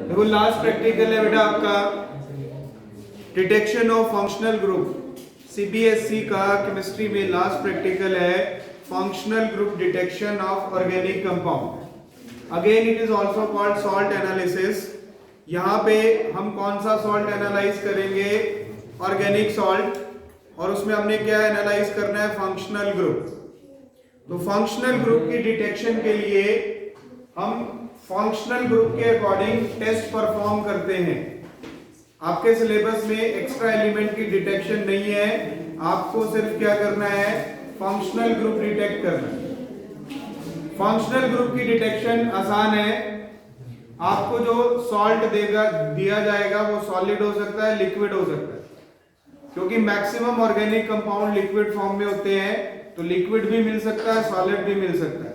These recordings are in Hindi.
देखो लास्ट प्रैक्टिकल है बेटा आपका detection of functional group. CBSE का केमिस्ट्री में लास्ट प्रैक्टिकल है functional group detection of organic compound. Again it is also called salt analysis. यहाँ पे हम कौन सा सॉल्ट एनालाइज करेंगे? Organic salt. और उसमें हमने क्या एनालाइज करना है? Functional group. तो फंक्शनल ग्रुप की डिटेक्शन के लिए हम फंक्शनल ग्रुप के अकॉर्डिंग टेस्ट परफॉर्म करते हैं। आपके सिलेबस में एक्स्ट्रा एलिमेंट की डिटेक्शन नहीं है, आपको सिर्फ क्या करना है? फंक्शनल ग्रुप डिटेक्ट करना है। फंक्शनल ग्रुप की डिटेक्शन आसान है। आपको जो सॉल्ट दिया जाएगा वो सॉलिड हो सकता है, लिक्विड हो सकता है, क्योंकि maximum organic compound liquid form में होते हैं, तो लिक्विड भी मिल सकता है, सॉलिड भी मिल सकता है।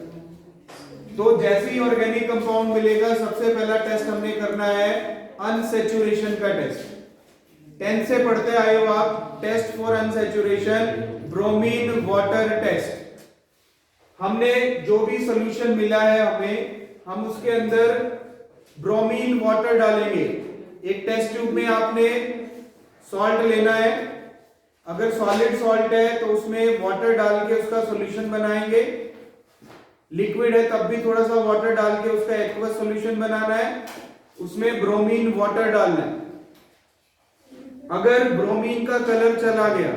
तो जैसे ही ऑर्गेनिक कंपाउंड मिलेगा, सबसे पहला टेस्ट हमने करना है अनसैचुरेशन का टेस्ट। 10 से पढ़ते आए हो आप, test for unsaturation, bromine water test. हमने जो भी सॉल्यूशन मिला है हम उसके अंदर ब्रोमीन वाटर डालेंगे। एक टेस्ट ट्यूब में आपने सॉल्ट लेना है। अगर सॉलिड सॉल्ट है तो उसमें वाटर डाल के उसका सॉल्यूशन बनाएंगे। लिक्विड है तब भी थोड़ा सा वाटर डाल के उसका एक्वस सॉल्यूशन बनाना है, उसमें ब्रोमीन वाटर डालना है। अगर ब्रोमीन का कलर चला गया,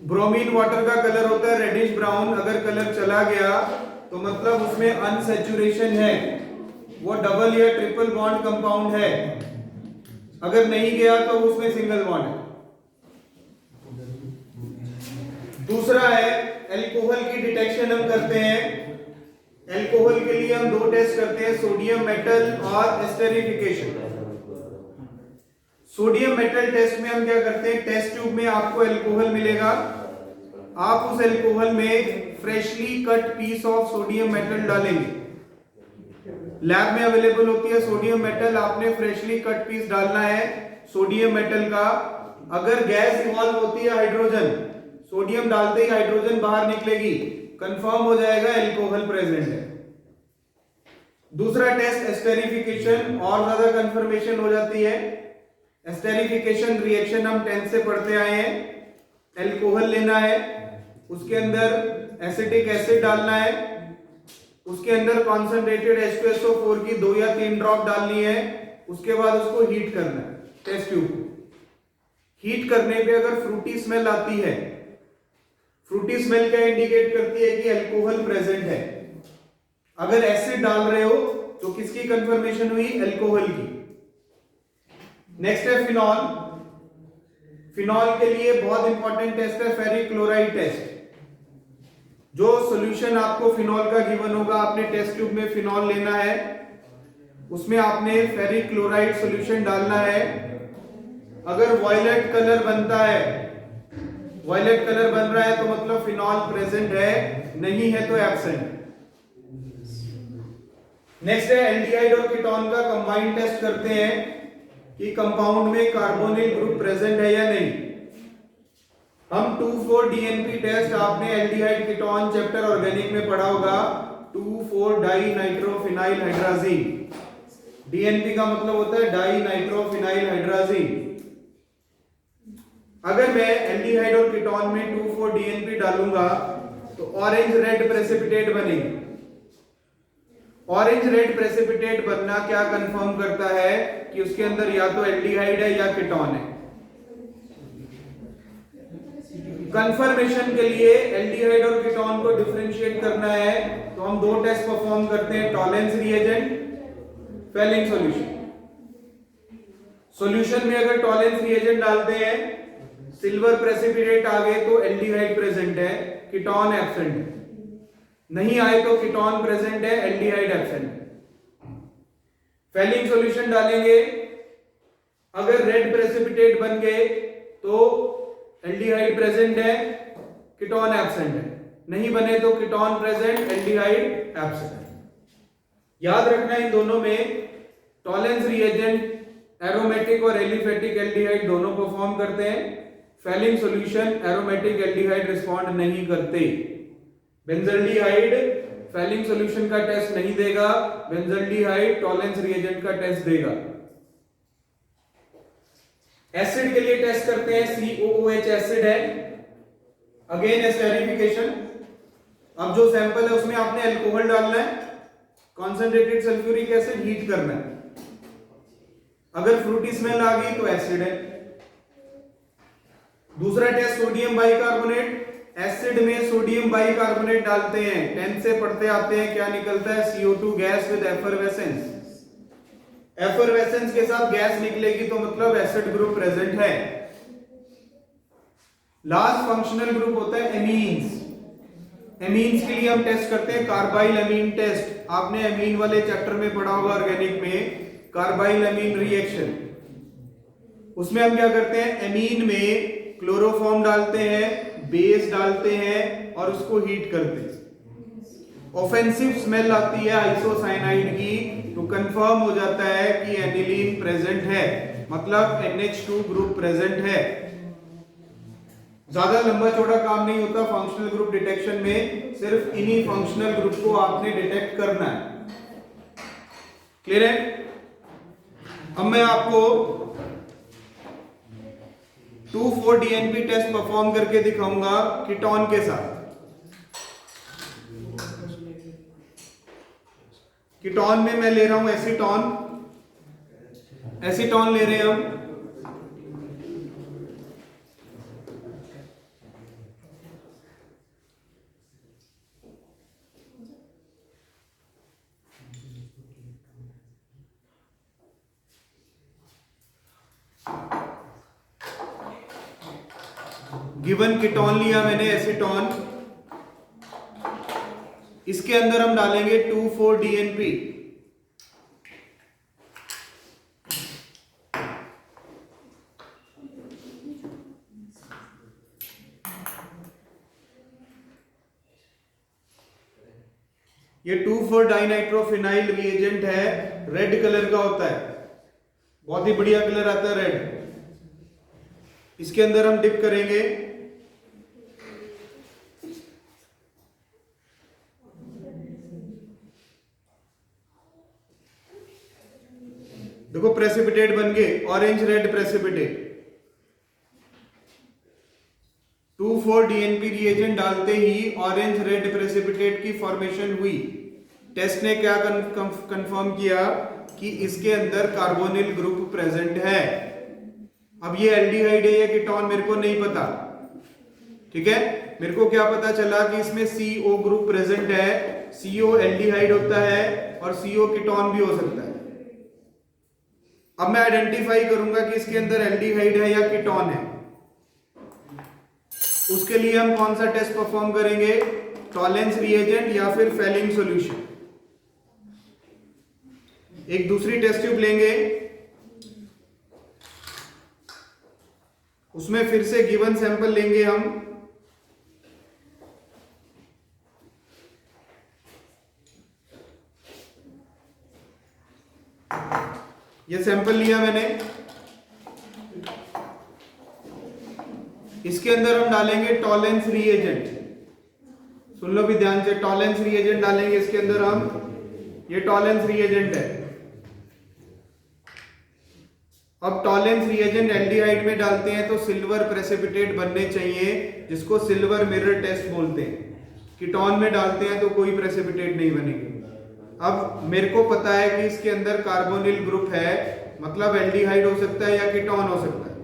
ब्रोमीन वाटर का कलर होता है रेडिश ब्राउन, अगर कलर चला गया तो मतलब उसमें अनसैचुरेशन है, वो डबल या ट्रिपल बॉन्ड कंपाउंड है। अगर नहीं गया तो उसमें सिंगल बॉन्ड है। दूसरा है एल्कोहल की डिटेक्शन हम करते हैं। एल्कोहल के लिए हम दो टेस्ट करते हैं, सोडियम मेटल और एस्टेरिफिकेशन। सोडियम मेटल टेस्ट में हम क्या करते हैं? टेस्ट ट्यूब में आपको एल्कोहल मिलेगा, आप उस एल्कोहल में freshly cut piece of sodium metal डालेंगे। लैब में अवेलेबल होती है सोडियम मेटल, आपने फ्रेशली कट पीस डालना है सोडियम मेटल का। अगर गैस इवॉल्व होती है हाइड्रोजन, सोडियम डालते ही हाइड्रोजन बाहर निकलेगी, कंफर्म हो जाएगा एल्कोहल प्रेजेंट है। दूसरा टेस्ट एस्टेरिफिकेशन, और ज्यादा कंफर्मेशन हो जाती है। एस्टेरिफिकेशन रिएक्शन हम 10 से पढ़ते आए हैं। एल्कोहल लेना है, उसके अंदर एसिटिक एसिड डालना है, उसके अंदर कॉन्सेंट्रेटेड H2SO4 की 2 या 3 ड्रॉप डालनी है, उसके बाद उसको हीट करना है टेस्ट ट्यूब को। हीट करने पे अगर फ्रूटी स्मेल आती है, फ्रूटी स्मेल क्या इंडिकेट करती है? कि अल्कोहल प्रेजेंट है। अगर एसिड डाल रहे हो तो किसकी कंफर्मेशन हुई? अल्कोहल की। नेक्स्ट है फिनॉल। फिनॉल के लिए बहुत इंपॉर्टेंट टेस्ट है फेरिक क्लोराइड टेस्ट। जो सॉल्यूशन आपको फिनॉल का गिवन होगा, आपने टेस्ट ट्यूब में फिनॉल लेना है, उसमें आपने फेरिक क्लोराइड सॉल्यूशन डालना है। अगर वायलेट कलर बनता है, वायलेट कलर बन रहा है तो मतलब फिनॉल प्रेजेंट है, नहीं है तो एब्सेंट। नेक्स्ट है एल्डिहाइड और कीटोन का कंबाइंड टेस्ट करते हैं कि कंपाउंड में कार्बोनिल ग्रुप प्रेजेंट है या नहीं। हम 2,4-DNP टेस्ट, आपने एल्डिहाइड कीटोन चैप्टर ऑर्गेनिक में पढ़ा होगा, 2,4-डाई नाइट्रोफिनाइल हाइड्राजीन। डीएनपी का मतलब होता है डाई नाइट्रोफिनाइल हाइड्राजीन। अगर मैं एल्डिहाइड और कीटोन में 2,4-DNP डालूंगा तो ऑरेंज रेड प्रेसिपिटेट बनेगी। ऑरेंज रेड प्रेसिपिटेट बनना क्या कंफर्म करता है? कि उसके अंदर या तो एल्डिहाइड है या कीटोन है। कंफर्मेशन के लिए एल्डिहाइड और कीटोन को डिफरेंशिएट करना है तो हम दो टेस्ट परफॉर्म करते हैं, Tollens reagent, Fehling solution. Solution में अगर टॉलेंस रिएजेंट डालते हैं, सिल्वर प्रेसिपिटेट आ गए तो एल्डिहाइड प्रेजेंट है, कीटोन एब्सेंट है। नहीं आए तो कीटोन प्रेजेंट है, एल्डिहाइड एब्सेंट है। फेलिंग सॉल्यूशन डालेंगे, अगर रेड प्रेसिपिटेट बन गए तो एल्डिहाइड प्रेजेंट है, कीटोन एब्सेंट है। नहीं बने तो कीटोन प्रेजेंट, एल्डिहाइड एब्सेंट। याद रखना इन दोनों में टॉलेंस रिएजेंट एरोमेटिक और एलिफेटिक एल्डिहाइड दोनों परफॉर्म करते हैं। Fehling solution aromatic aldehyde respond नहीं करते। बेंजल्डिहाइड फेलिंग सॉल्यूशन का टेस्ट नहीं देगा, बेंजल्डिहाइड टॉलेंस रिएजेंट का टेस्ट देगा। एसिड के लिए टेस्ट करते हैं, COOH एसिड है, अगेन एस्टेरिफिकेशन। अब जो सैंपल है उसमें आपने अल्कोहल डालना है, कॉन्सेंट्रेटेड सल्फ्यूरिक एसिड हीट करना है। अगर फ्रूटी स्मेल आ गई तो एसिड है। दूसरा टेस्ट सोडियम बाइकार्बोनेट, एसिड में सोडियम बाइकार्बोनेट डालते हैं, 10th से पढ़ते आते हैं, क्या निकलता है, CO2 gas with effervescence. Effervescence के साथ गैस निकलेगी तो मतलब एसिड ग्रुप प्रेजेंट है। लास्ट फंक्शनल ग्रुप होता है एमीन्स। एमीन्स के लिए हम टेस्ट करते हैं कार्बाइल अमीन टेस्ट। आपने एमीन वाले चैप्टर में पढ़ा होगा ऑर्गेनिक में, कार्बाइल अमीन रिएक्शन। उसमें हम क्या करते हैं, एमीन में क्लोरोफॉर्म डालते हैं, बेस डालते हैं और उसको हीट करते हैं। ऑफेंसिव स्मेल आती है आइसोसाइनाइड की तो कंफर्म हो जाता है कि एनिलीन प्रेजेंट है, मतलब NH2 ग्रुप प्रेजेंट है। ज्यादा लंबा चौड़ा काम नहीं होता फंक्शनल ग्रुप डिटेक्शन में, सिर्फ इन्हीं फंक्शनल ग्रुप को आपने डिटेक्ट करना है। क्लियर है? अब मैं आपको 2,4-DNP टेस्ट परफॉर्म करके दिखाऊंगा कीटोन के साथ। कीटोन में मैं ले रहा हूं एसीटोन, एसीटोन ले रहे हैं हम। गिवन कीटोन लिया मैंने एसीटोन, इसके अंदर हम डालेंगे 2,4-DNP। ये 2,4-डाइनाइट्रोफिनाइल रिएजेंट है, रेड कलर का होता है, बहुत ही बढ़िया कलर आता है रेड। इसके अंदर हम डिप करेंगे, देखो प्रेसिपिटेट बन गए, orange red precipitate. 2,4-DNP reagent डालते ही ऑरेंज रेड प्रेसिपिटेट की फॉर्मेशन हुई। टेस्ट ने क्या कंफर्म किया कि इसके अंदर कार्बोनिल ग्रुप प्रेजेंट है। अब ये एल्डिहाइड है या कीटोन मेरे को नहीं पता, ठीक है। मेरे को क्या पता चला कि इसमें CO ग्रुप प्रेजेंट है, CO एल्डिहाइड होता है और CO कीटोन भी हो सकता है। अब मैं आइडेंटिफाई करूंगा कि इसके अंदर एल्डिहाइड है या कीटोन है। उसके लिए हम कौन सा टेस्ट परफॉर्म करेंगे, टॉलेंस रिएजेंट या फिर फेलिंग सॉल्यूशन। एक दूसरी टेस्ट ट्यूब लेंगे, उसमें फिर से गिवन सैंपल लेंगे हम, ये सैंपल लिया मैंने, इसके अंदर हम डालेंगे टॉलेंस रिएजेंट। सुन लो भी ध्यान से, टॉलेंस रिएजेंट डालेंगे इसके अंदर हम, ये टॉलेंस रिएजेंट है। अब टॉलेंस रिएजेंट एल्डिहाइड में डालते हैं तो सिल्वर प्रेसिपिटेट बनने चाहिए, जिसको सिल्वर मिरर टेस्ट बोलते हैं। कीटोन में डालते हैं तो कोई प्रेसिपिटेट नहीं बनेगी। अब मेरे को पता है कि इसके अंदर कार्बोनिल ग्रुप है, मतलब एल्डिहाइड हो सकता है या कीटोन हो सकता है।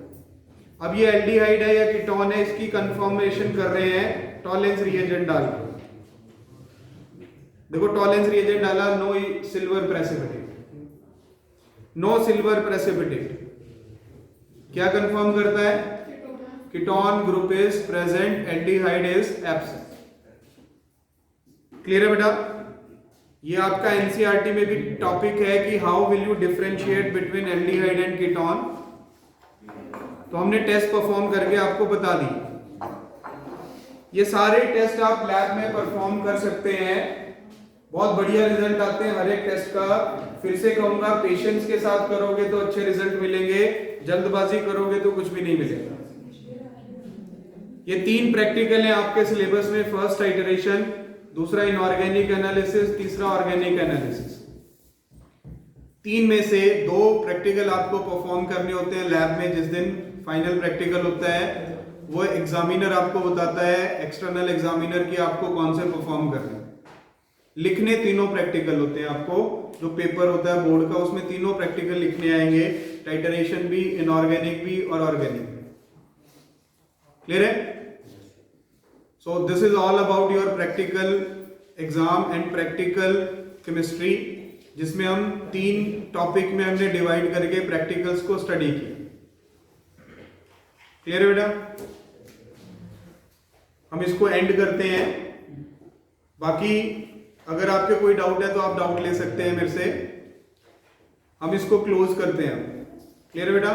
अब ये एल्डिहाइड है या कीटोन है, इसकी कंफर्मेशन कर रहे हैं टॉलेंस रिएजेंट डाल के। देखो टॉलेंस रिएजेंट डाला, no silver precipitate, no silver precipitate. क्या कंफर्म करता है, ketone group is present, aldehyde is absent. Clear है बेटा? ये आपका एनसीईआरटी में भी टॉपिक है कि how will you differentiate between aldehyde and ketone. तो हमने टेस्ट परफॉर्म करके आपको बता दी। ये सारे टेस्ट आप लैब में परफॉर्म कर सकते हैं, बहुत बढ़िया रिजल्ट आते हैं हर एक टेस्ट का। फिर से कहूंगा, पेशेंस के साथ करोगे तो अच्छे रिजल्ट मिलेंगे, जल्दबाजी करोगे तो कुछ भी नहीं मिलेगा। ये 3 प्रैक्टिकल हैं आपके सिलेबस में, फर्स्ट आइटरेशन, दूसरा इनऑर्गेनिक एनालिसिस, तीसरा ऑर्गेनिक एनालिसिस। 3 में से 2 प्रैक्टिकल आपको परफॉर्म करने होते हैं लैब में। जिस दिन फाइनल प्रैक्टिकल होता है वो एग्जामिनर आपको बताता है, एक्सटर्नल एग्जामिनर की आपको कौन से परफॉर्म करने। लिखने तीनों प्रैक्टिकल होते हैं। आपको जो पेपर होता है बोर्ड का उसमें तीनों प्रैक्टिकल लिखने आएंगे, टाइटरेशन भी, इनऑर्गेनिक भी और ऑर्गेनिक भी। क्लियर है? So this is all about your practical exam and practical chemistry, जिसमें हम 3 टॉपिक में हमने डिवाइड करके प्रैक्टिकल्स को स्टडी किया। क्लियर है बेटा? हम इसको एंड करते हैं। बाकी अगर आपके कोई डाउट है तो आप डाउट ले सकते हैं मेरे से। हम इसको क्लोज करते हैं। क्लियर है बेटा?